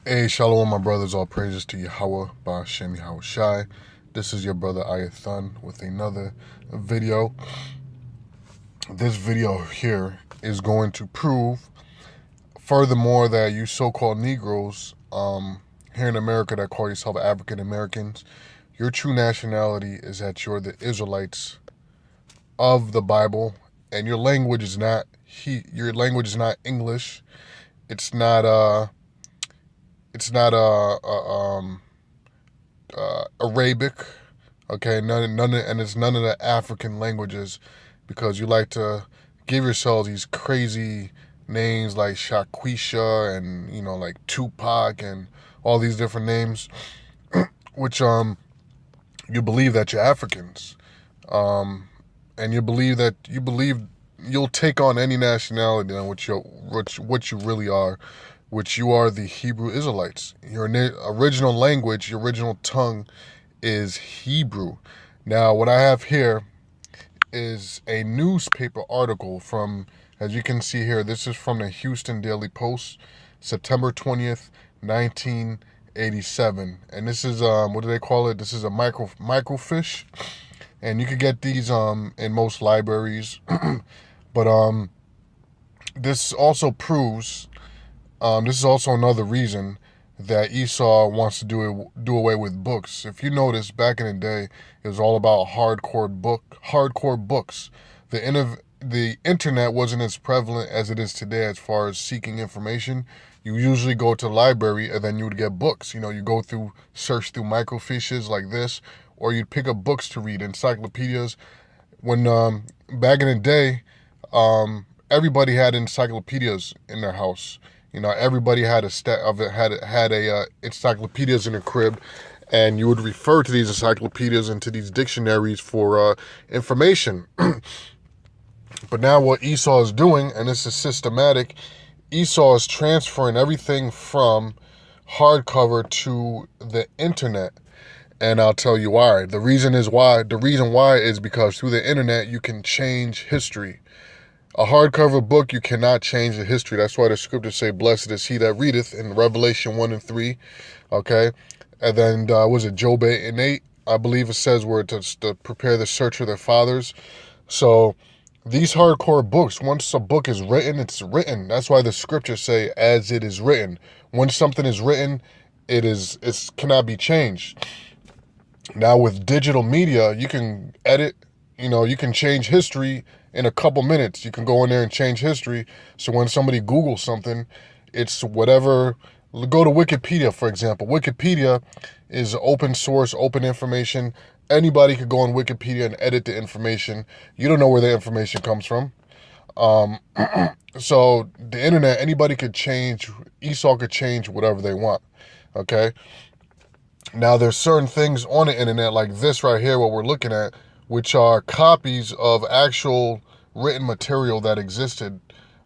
Hey, shalom, my brothers. All praises to Yahweh, Ba'ashem Yahweh Shai. This is your brother Ayathan with another video. This video here is going to prove, furthermore, that you so-called Negroes here in America that call yourself African Americans, your true nationality is that you're the Israelites of the Bible, and your language is not English. It's not Arabic, okay, and it's none of the African languages, because you like to give yourselves these crazy names like Shaquisha and like Tupac and all these different names, which you believe that you're Africans, and you believe you'll take on any nationality on what you really are, which you are the Hebrew Israelites. Your original language, your original tongue is Hebrew. Now, what I have here is a newspaper article from, as you can see here, this is from the Houston Daily Post, September 20th, 1987. And this is, what do they call it? This is a microfiche. And you could get these in most libraries. But this also proves, this is also another reason that Esau wants to do away with books. If you notice, back in the day, it was all about hardcore books. The internet wasn't as prevalent as it is today as far as seeking information. You usually go to the library and then you would get books. You search through microfiches like this, or you'd pick up books to read, encyclopedias. When back in the day, everybody had encyclopedias in their house. Everybody had encyclopedias in their crib, and you would refer to these encyclopedias and to these dictionaries for information. But now what Esau is doing, and this is systematic, Esau is transferring everything from hardcover to the internet. And I'll tell you why. The reason why is because through the internet you can change history. A hardcover book, you cannot change the history. That's why the scriptures say, blessed is he that readeth, in Revelation 1 and 3, okay? And then, was it Job 8 and 8? I believe it says where to prepare the search for their fathers. So these hardcore books, once a book is written, it's written. That's why the scriptures say, as it is written. Once something is written, it cannot be changed. Now with digital media, you can edit, you can change history in a couple minutes. You can go in there and change history. So when somebody Googles something, it's whatever. Go to Wikipedia, for example. Wikipedia is open source, open information. Anybody could go on Wikipedia and edit the information. You don't know where the information comes from. So the internet, anybody could change. Esau could change whatever they want. Okay. Now there's certain things on the internet like this right here, what we're looking at, which are copies of actual written material that existed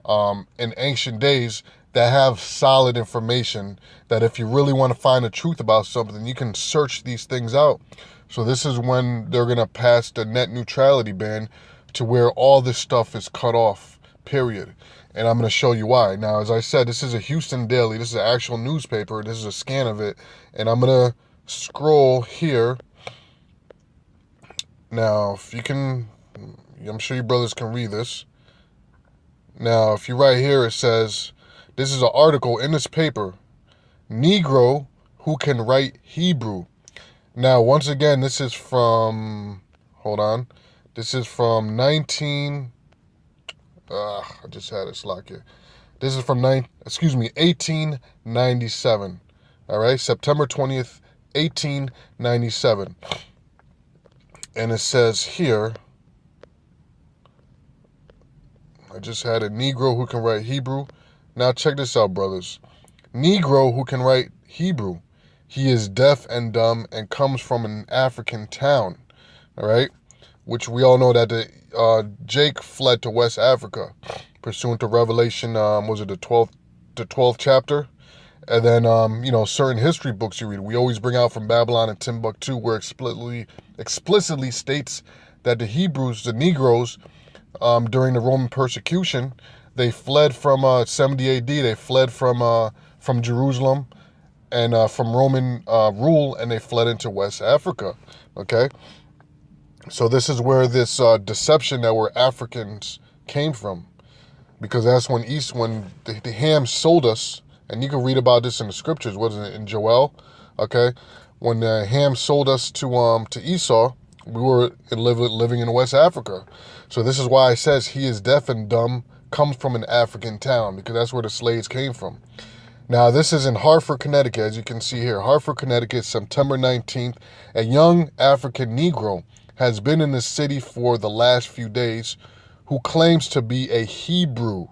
in ancient days, that have solid information, that if you really want to find the truth about something, you can search these things out. So this is when they're going to pass the net neutrality ban, to where all this stuff is cut off, period. And I'm going to show you why. Now, as I said, this is a Houston Daily. This is an actual newspaper. This is a scan of it. And I'm going to scroll here. Now, if you can, I'm sure you brothers can read this. Now, if you right here, it says, this is an article in this paper, Negro who can write Hebrew. Now, once again, this is from, hold on, this is from I just had it locked here. This is from 1897. All right, September 20th, 1897. And it says here, I just had a Negro who can write Hebrew. Now check this out, brothers. Negro who can write Hebrew. He is deaf and dumb and comes from an African town. All right, which we all know that Jake fled to West Africa, pursuant to Revelation. Was it the 12th chapter? And then certain history books you read, we always bring out from Babylon and Timbuktu, where explicitly states that the Hebrews, the Negroes, during the Roman persecution, they fled from 70 AD. They fled from Jerusalem, and from Roman rule, and they fled into West Africa. Okay, so this is where this deception that we're Africans came from, because that's when the Ham sold us, and you can read about this in the scriptures. What is it in Joel? Okay, when Ham sold us to Esau, we were living in West Africa. So this is why it says he is deaf and dumb, comes from an African town, because that's where the slaves came from. Now, this is in Hartford, Connecticut, as you can see here. Hartford, Connecticut, September 19th. A young African Negro has been in the city for the last few days who claims to be a Hebrew.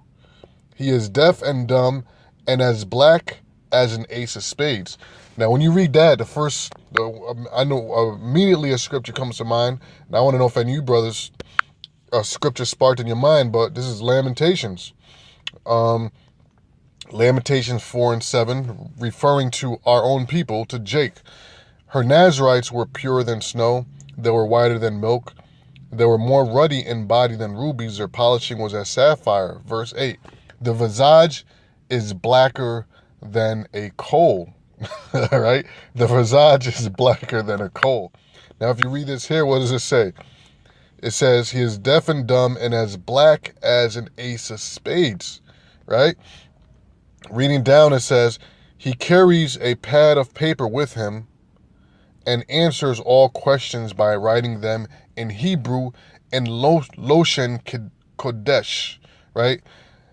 He is deaf and dumb and as black as an ace of spades. Now, when you read that, I know immediately a scripture comes to mind. And I want to know if any of you brothers, a scripture sparked in your mind, but this is Lamentations. Lamentations 4:7, referring to our own people, to Jake. Her Nazarites were purer than snow. They were whiter than milk. They were more ruddy in body than rubies. Their polishing was as sapphire. Verse 8, the visage is blacker than a coal. All right? The visage is blacker than a coal. Now, if you read this here, what does it say? It says, he is deaf and dumb and as black as an ace of spades. Right? Reading down, it says, he carries a pad of paper with him and answers all questions by writing them in Hebrew and Loshen Kodesh, right?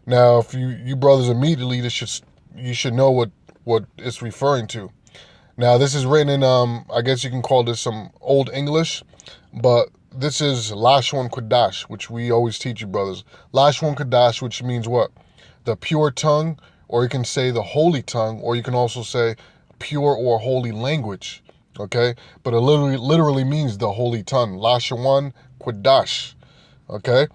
Now, if you brothers immediately, you should know what it's referring to. Now, this is written in, I guess you can call this some Old English, but this is Lashon Kodash, which we always teach you brothers. Lashon Kodash, which means what? The pure tongue, or you can say the holy tongue, or you can also say pure or holy language, okay? But it literally means the holy tongue, Lashon Kodash, okay?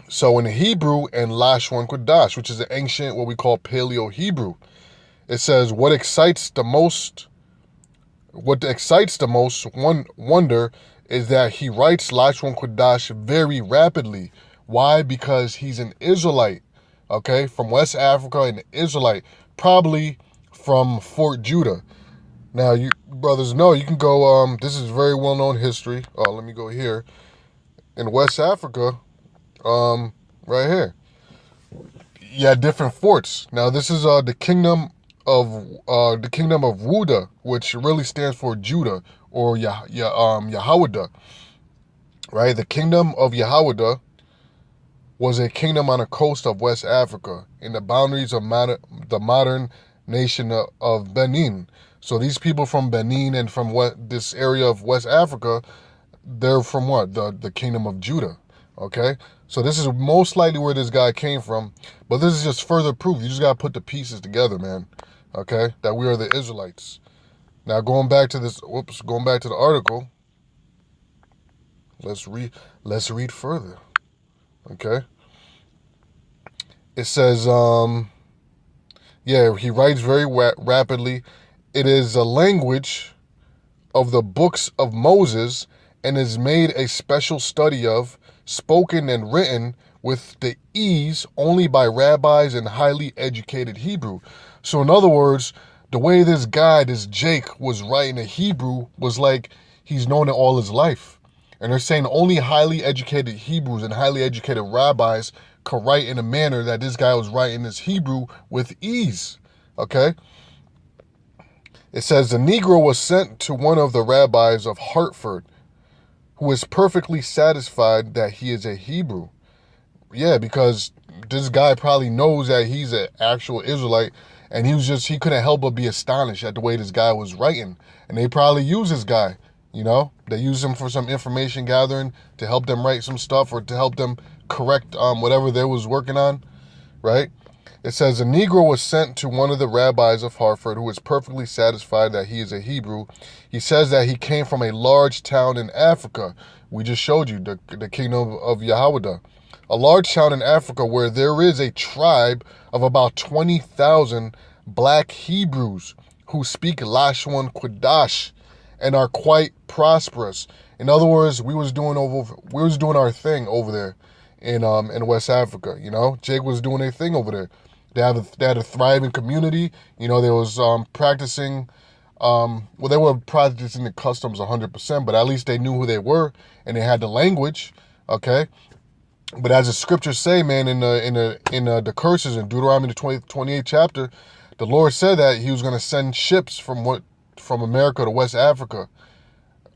So in Hebrew and Lashon Kodash, which is the ancient, what we call Paleo-Hebrew, it says, what excites the most wonder is that he writes Lashon Kodash very rapidly. Why? Because he's an Israelite. Okay, from West Africa, an Israelite, probably from Fort Judah. Now, you brothers know, you can go, this is very well-known history. Oh, let me go here. In West Africa, right here, you had different forts. Now, this is the kingdom of Judah, which really stands for Judah, or Yahawada, right? The kingdom of Yahawada was a kingdom on the coast of West Africa, in the boundaries of the modern nation of Benin. So these people from Benin and from this area of West Africa, they're from what? The kingdom of Judah, okay? So this is most likely where this guy came from, but this is just further proof. You just got to put the pieces together, man, okay? That we are the Israelites. Now, going back to the article, let's read further. Okay. It says, he writes very rapidly. It is a language of the books of Moses and is made a special study of, spoken and written with the ease only by rabbis and highly educated Hebrew. So in other words, the way this Jake was writing a Hebrew was like he's known it all his life. And they're saying only highly educated Hebrews and highly educated rabbis could write in a manner that this guy was writing this Hebrew with ease, okay? It says, the Negro was sent to one of the rabbis of Hartford, who is perfectly satisfied that he is a Hebrew. Yeah, because this guy probably knows that he's an actual Israelite, and he couldn't help but be astonished at the way this guy was writing. And they probably use this guy. You know, they use him for some information gathering, to help them write some stuff, or to help them correct whatever they was working on, right? It says, a Negro was sent to one of the rabbis of Hartford who is perfectly satisfied that he is a Hebrew. He says that he came from a large town in Africa. We just showed you the kingdom of Yahawada. A large town in Africa where there is a tribe of about 20,000 black Hebrews who speak Lashon Kodash and are quite prosperous. In other words, we was doing our thing over there in West Africa. You know, Jake was doing a thing over there. They had a thriving community. You know, they was practicing. Well, they were practicing the customs 100%, but at least they knew who they were and they had the language. Okay, but as the scriptures say, man, in the curses in Deuteronomy the 28th chapter, the Lord said that He was going to send ships from America to West Africa,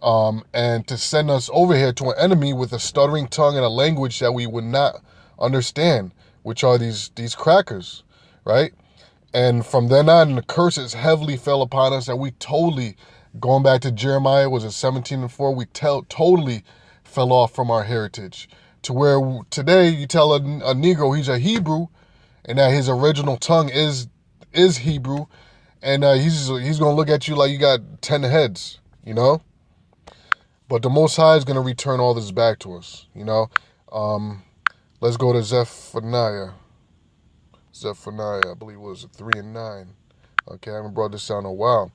and to send us over here to an enemy with a stuttering tongue and a language that we would not understand, which are these crackers, right? And from then on, the curses heavily fell upon us, and we totally, going back to Jeremiah, was it 17:4? We totally fell off from our heritage, to where today you tell a Negro he's a Hebrew, and that his original tongue is Hebrew, and he's gonna look at you like you got 10 heads, you know. But the Most High is gonna return all this back to us, you know. Let's go to Zephaniah. I believe it was 3:9. Okay, I haven't brought this down in a while.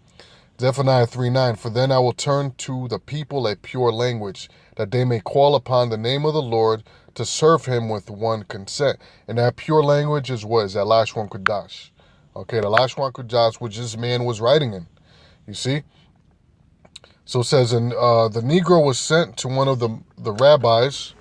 Zephaniah 3:9. For then I will turn to the people a pure language, that they may call upon the name of the Lord to serve Him with one consent. And that pure language is what? Is that Lashon Kodash. Okay, the Lashon Kodash, which this man was writing in. You see? So it says, and the Negro was sent to one of the rabbis,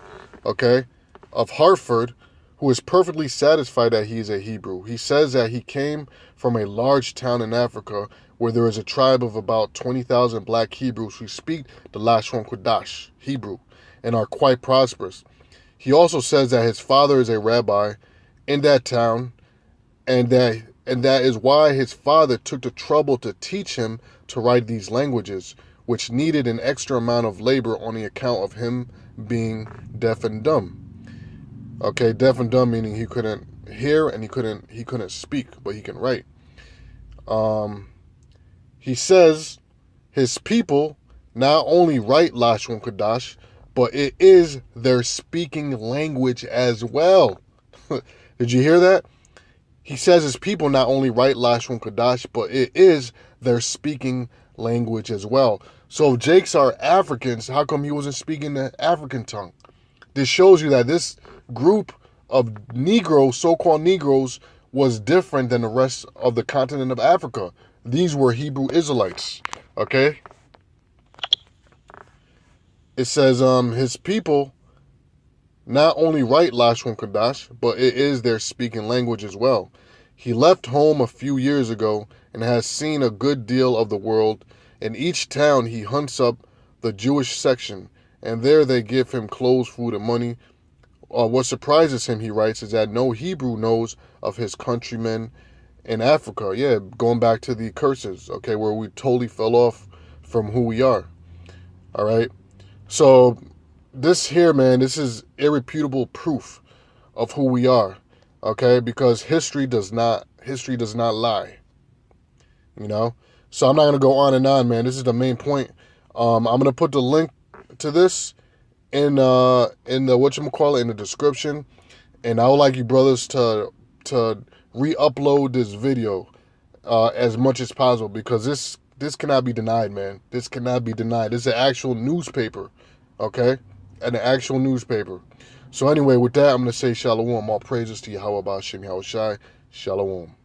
okay, of Hartford, who is perfectly satisfied that he is a Hebrew. He says that he came from a large town in Africa where there is a tribe of about 20,000 black Hebrews who speak the Lashon Kodash, Hebrew, and are quite prosperous. He also says that his father is a rabbi in that town, and that is why his father took the trouble to teach him to write these languages, which needed an extra amount of labor on the account of him being deaf and dumb. Okay, deaf and dumb meaning he couldn't hear and he couldn't speak, but he can write. He says his people not only write Lashon Kodash, but it is their speaking language as well. Did you hear that? He says his people not only write Lashon Kodash, but it is their speaking language as well. So if Jakes are Africans, how come he wasn't speaking the African tongue? This shows you that this group of Negroes, so-called Negroes, was different than the rest of the continent of Africa. These were Hebrew Israelites, okay? It says his people not only write Lashon Kodash, but it is their speaking language as well. He left home a few years ago and has seen a good deal of the world. In each town, he hunts up the Jewish section, and there they give him clothes, food, and money. What surprises him, he writes, is that no Hebrew knows of his countrymen in Africa. Yeah, going back to the curses, okay, where we totally fell off from who we are. All right. So this here, man, this is irrefutable proof of who we are. Okay, because history does not lie. You know. So I'm not gonna go on and on, man. This is the main point. I'm gonna put the link to this in the in the description, and I would like you brothers to re-upload this video as much as possible, because this cannot be denied, man. This cannot be denied. This is an actual newspaper, okay, an actual newspaper. So anyway, with that, I'm gonna say shalom. All praises to Yahweh Ba'ashem Yahushai. Shalom.